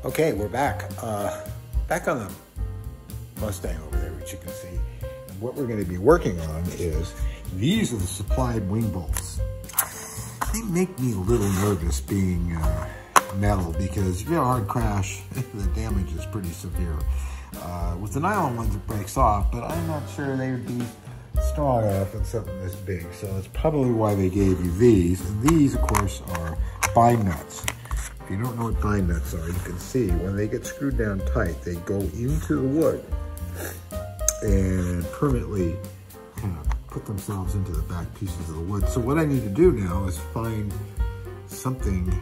Okay, we're back. Back on the Mustang over there, which you can see. And what we're going to be working on is, these are the supplied wing bolts. They make me a little nervous being metal, because if you have a hard crash, the damage is pretty severe. With the nylon ones, it breaks off, but I'm not sure they would be strong enough on something this big. So that's probably why they gave you these. And these, of course, are bind nuts. If you don't know what bind nuts are, you can see when they get screwed down tight, they go into the wood and permanently kind of put themselves into the back pieces of the wood. So what I need to do now is find something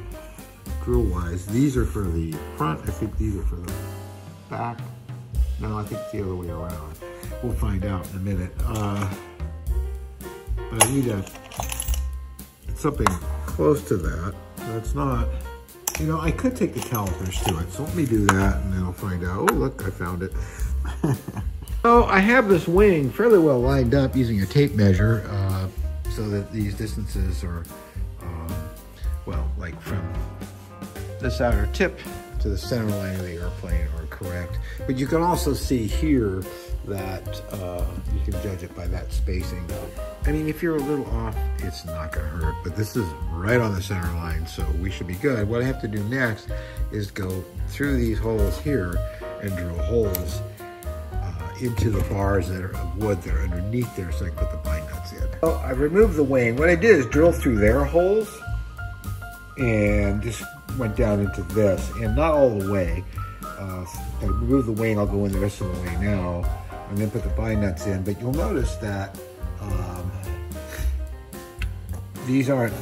drill-wise. These are for the front. I think these are for the back. No, I think it's the other way around. We'll find out in a minute. But I need something close to that. That's not. You know, I could take the calipers to it, so let me do that, and then I'll find out. Oh, look, I found it. So I have this wing fairly well lined up using a tape measure, so that these distances are, well, like from this outer tip to the center line of the airplane are correct. But you can also see here that you can judge it by that spacing. I mean, if you're a little off, it's not gonna hurt, but this is right on the center line, so we should be good. What I have to do next is go through these holes here and drill holes into the bars that are of wood that are underneath there, so I can put the bind nuts in. So I removed the wing. What I did is drill through their holes and just went down into this, and not all the way. I removed the wing, I'll go in the rest of the way now, and then put the bind nuts in. But you'll notice that these aren't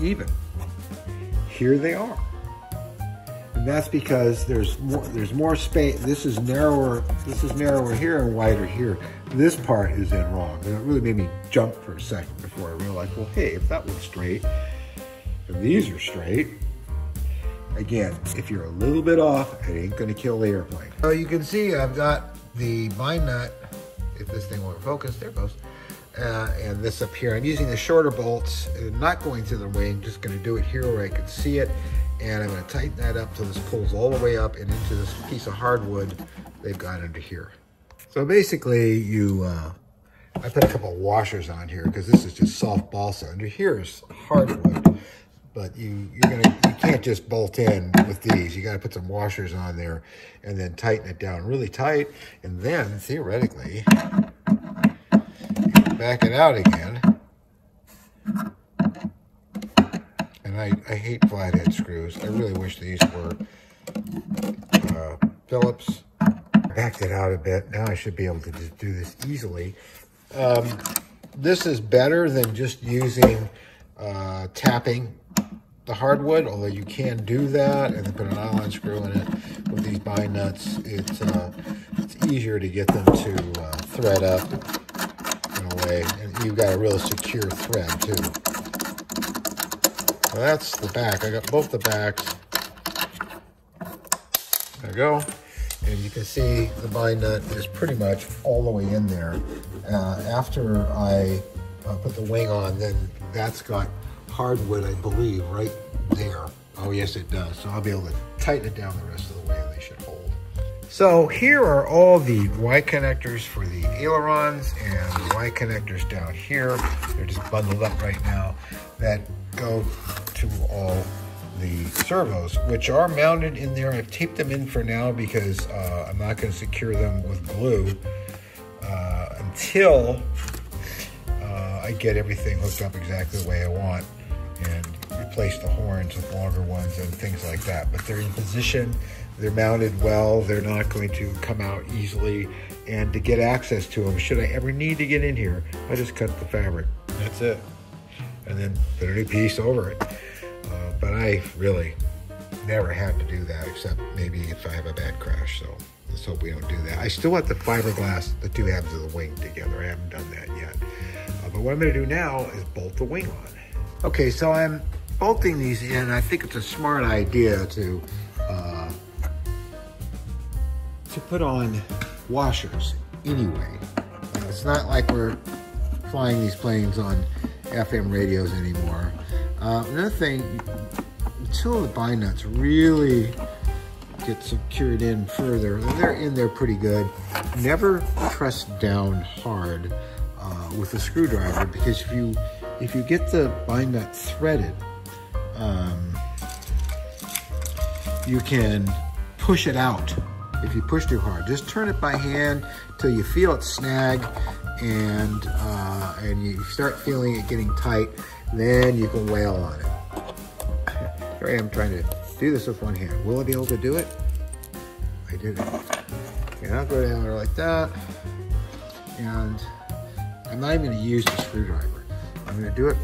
even. Here they are. And that's because there's more space. This is narrower here and wider here. This part is in wrong. And it really made me jump for a second before I realized, well, hey, if that was straight, and these are straight, again, if you're a little bit off, it ain't gonna kill the airplane. So you can see I've got the bind nut, if this thing won't focus, there it goes. And this up here, I'm using the shorter bolts, not going to the wing, just gonna do it here where I can see it. And I'm gonna tighten that up so this pulls all the way up and into this piece of hardwood they've got under here. So basically I put a couple of washers on here because this is just soft balsa. Under here is hardwood, but you can't just bolt in with these. You gotta put some washers on there and then tighten it down really tight. And then theoretically, back it out again. And I hate flathead screws. I really wish these were Phillips. Backed it out a bit. Now I should be able to just do this easily. This is better than just using tapping the hardwood, although you can do that and then put a nylon screw in it. With these bind nuts, it's easier to get them to thread up in a way, and you've got a real secure thread too. So that's the back. I got both the backs. There we go. And you can see the bind nut is pretty much all the way in there. After I put the wing on, then that's got hardwood, I believe, right there. Oh, yes, it does. So I'll be able to tighten it down the rest of the way, and they should hold. So here are all the Y connectors for the ailerons and the Y connectors down here. They're just bundled up right now that go to all the servos, which are mounted in there. I've taped them in for now because I'm not going to secure them with glue until I get everything hooked up exactly the way I want and replace the horns with longer ones and things like that. But they're in position, they're mounted well, they're not going to come out easily. And to get access to them, should I ever need to get in here, I just cut the fabric. That's it. And then put a new piece over it. But I really never had to do that, except maybe if I have a bad crash. So let's hope we don't do that. I still want the fiberglass, the two halves of the wing together. I haven't done that yet. But what I'm going to do now is bolt the wing on. Okay, so I'm bolting these in. I think it's a smart idea to put on washers anyway. It's not like we're flying these planes on FM radios anymore. Another thing, until the bind nuts really get secured in further. And they're in there pretty good. Never press down hard with a screwdriver, because if you get the bind nut threaded, you can push it out if you push too hard. Just turn it by hand till you feel it snag, and you start feeling it getting tight. Then you can wail on it. Here I am trying to do this with one hand. Will I be able to do it? I did it. Okay, I'll go down there like that, and I'm not even going to use the screwdriver. I'm going to do it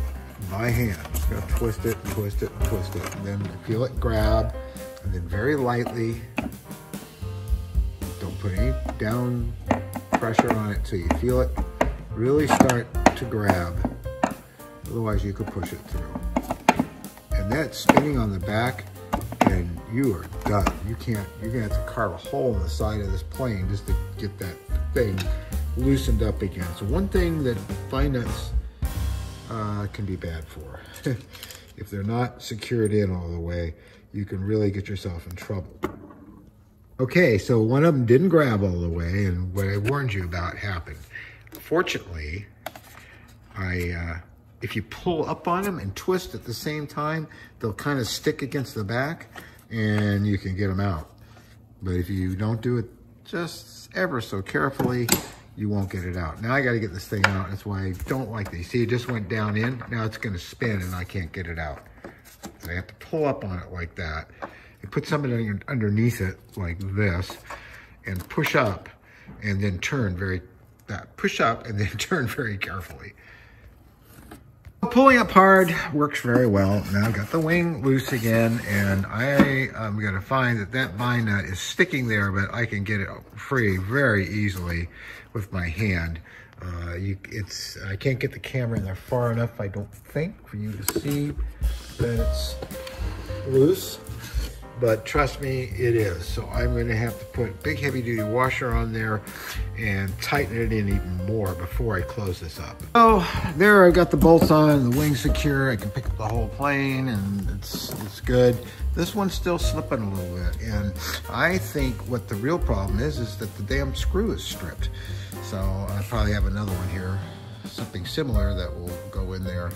by hand. I'm just going to twist it, twist it, twist it, and then feel it grab, and then very lightly. Don't put any down pressure on it till you feel it really start to grab. Otherwise, you could push it through. And that's spinning on the back, and you are done. You're gonna have to carve a hole in the side of this plane just to get that thing loosened up again. So one thing that bind nuts can be bad for, if they're not secured in all the way, you can really get yourself in trouble. Okay, so one of them didn't grab all the way, and what I warned you about happened. Fortunately, if you pull up on them and twist at the same time, they'll kind of stick against the back and you can get them out. But if you don't do it just ever so carefully, you won't get it out. Now I got to get this thing out. That's why I don't like these. See, it just went down in. Now it's going to spin and I can't get it out. So I have to pull up on it like that and put something underneath it like this and push up and then turn push up and then turn very carefully. Pulling up hard works very well. Now I've got the wing loose again, and I'm going to find that bind nut is sticking there, but I can get it free very easily with my hand. I can't get the camera in there far enough, I don't think, for you to see that it's loose. But trust me, it is. So I'm going to have to put a big heavy-duty washer on there and tighten it in even more before I close this up. So there, I got the bolts on, the wing secure. I can pick up the whole plane, and it's good. This one's still slipping a little bit, and I think what the real problem is that the damn screw is stripped. So I probably have another one here, something similar that will go in there,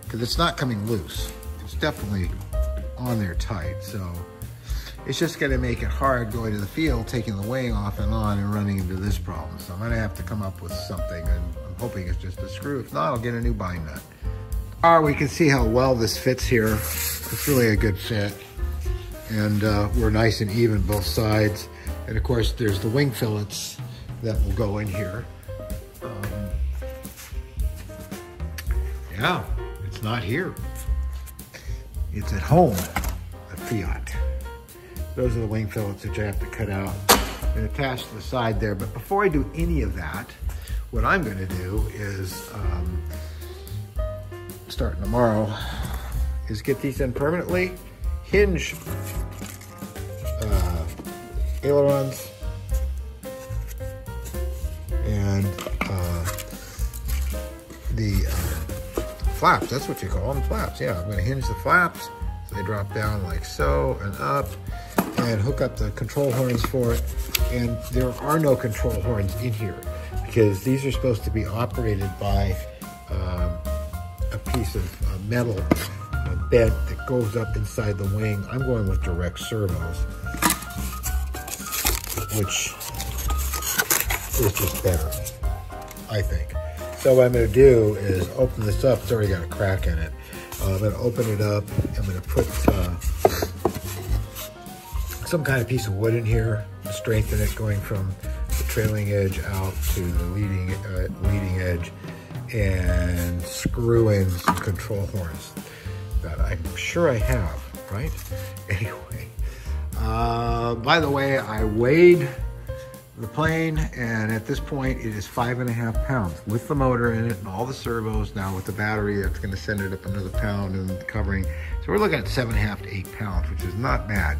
because it's not coming loose. It's definitely on there tight. So it's just going to make it hard going to the field, taking the wing off and on and running into this problem. So I'm going to have to come up with something, and I'm hoping it's just a screw. If not, I'll get a new bind nut. We can see how well this fits here. It's really a good fit. And we're nice and even both sides. And of course, there's the wing fillets that will go in here. Yeah, it's not here. It's at home, at Fiat. Those are the wing fillets that you have to cut out and attach to the side there. But before I do any of that, what I'm going to do is, starting tomorrow, is get these in permanently, hinge ailerons, and the flaps. That's what you call them, flaps. Yeah, I'm going to hinge the flaps so they drop down like so and up, and hook up the control horns for it. And there are no control horns in here because these are supposed to be operated by a piece of metal bed that goes up inside the wing. I'm going with direct servos, which is just better, I think. So what I'm going to do is open this up. It's already got a crack in it. I'm going to open it up. I'm going to put some kind of piece of wood in here to strengthen it, going from the trailing edge out to the leading edge, and screw in some control horns that I'm sure I have, right? Anyway, by the way, I weighed the plane, and at this point it is 5.5 pounds with the motor in it and all the servos. Now with the battery, that's going to send it up another pound and the covering. So we're looking at 7.5 to 8 pounds, which is not bad.